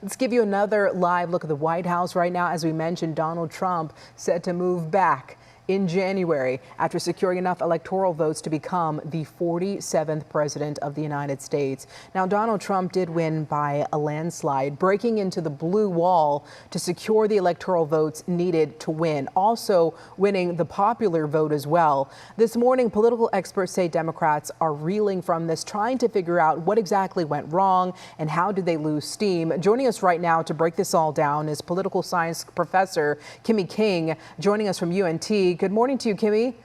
Let's give you another live look at the White House right now. As we mentioned, Donald Trump set to move back in January after securing enough electoral votes to become the 47th president of the United States. Now, Donald Trump did win by a landslide, breaking into the blue wall to secure the electoral votes needed to win, also winning the popular vote as well. This morning, political experts say Democrats are reeling from this, trying to figure out what exactly went wrong and how did they lose steam. Joining us right now to break this all down is political science professor Kimmy King, joining us from UNT. Good morning to you, Kimmy.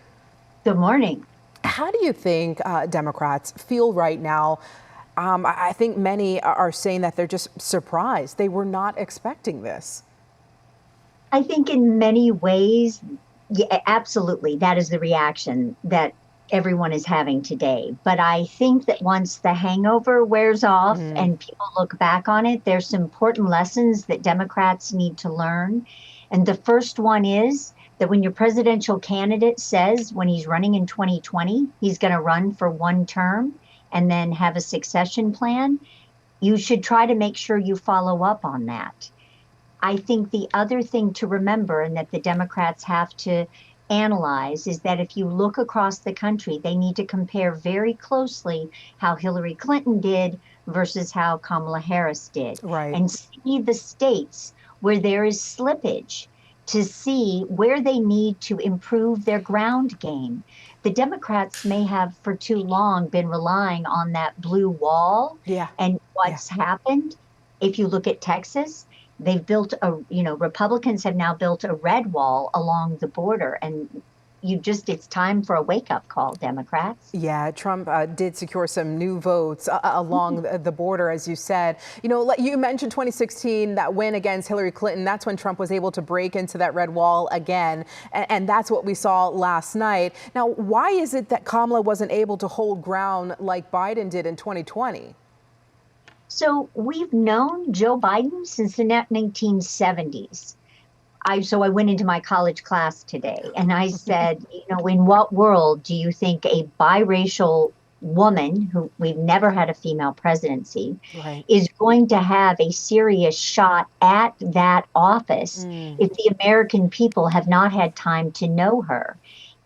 Good morning. How do you think Democrats feel right now? I think many are saying that they're just surprised. They were not expecting this. I think in many ways, yeah, absolutely, that is the reaction that everyone is having today. But I think that once the hangover wears off and people look back on it, there's some important lessons that Democrats need to learn. And the first one is that when your presidential candidate says when he's running in 2020, he's going to run for one term and then have a succession plan, you should try to make sure you follow up on that. I think the other thing to remember, and that the Democrats have to analyze, is that if you look across the country, they need to compare very closely how Hillary Clinton did versus how Kamala Harris did. Right. And see the states where there is slippage, to see where they need to improve their ground game. The Democrats may have for too long been relying on that blue wall. Yeah. And what's happened, if you look at Texas, they've built Republicans have now built a red wall along the border, and it's time for a wake-up call, Democrats. Yeah, Trump did secure some new votes along the border, as you said. You know, you mentioned 2016, that win against Hillary Clinton. That's when Trump was able to break into that red wall again. And that's what we saw last night. Now, why is it that Kamala wasn't able to hold ground like Biden did in 2020? So we've known Joe Biden since the 1970s. So I went into my college class today and I said, in what world do you think a biracial woman, who we've never had a female presidency, is going to have a serious shot at that office if the American people have not had time to know her?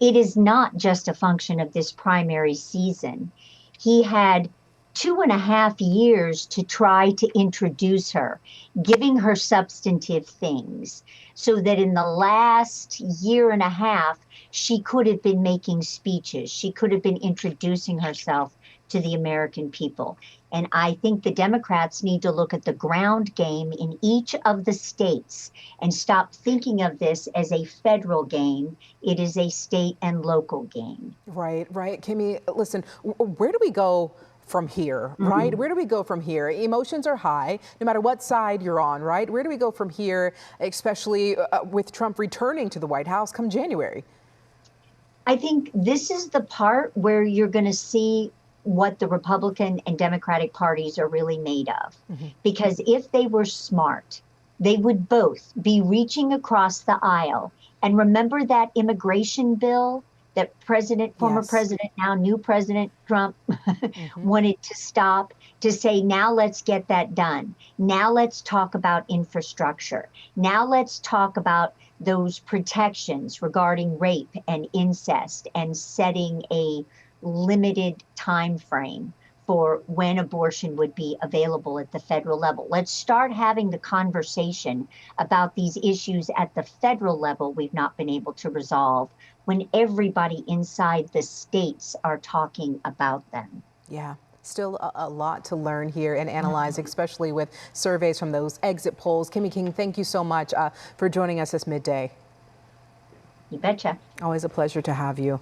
It is not just a function of this primary season. He had 2.5 years to try to introduce her, giving her substantive things, so that in the last 1.5 years, she could have been making speeches. She could have been introducing herself to the American people. And I think the Democrats need to look at the ground game in each of the states and stop thinking of this as a federal game. It is a state and local game. Right. Kimmy, listen, where do we go from here, right? Where do we go from here? Emotions are high, no matter what side you're on, right? Where do we go from here, especially with Trump returning to the White House come January? I think this is the part where you're going to see what the Republican and Democratic parties are really made of. Because if they were smart, they would both be reaching across the aisle. And remember that immigration bill that former President, now new President Trump wanted to stop, to say, now let's get that done. Now let's talk about infrastructure. Now let's talk about those protections regarding rape and incest, and setting a limited time frame for when abortion would be available at the federal level. Let's start having the conversation about these issues at the federal level we've not been able to resolve, when everybody inside the states are talking about them. Yeah. Still a lot to learn here and analyze, especially with surveys from those exit polls. Kimmy King, thank you so much for joining us this midday. You betcha. Always a pleasure to have you.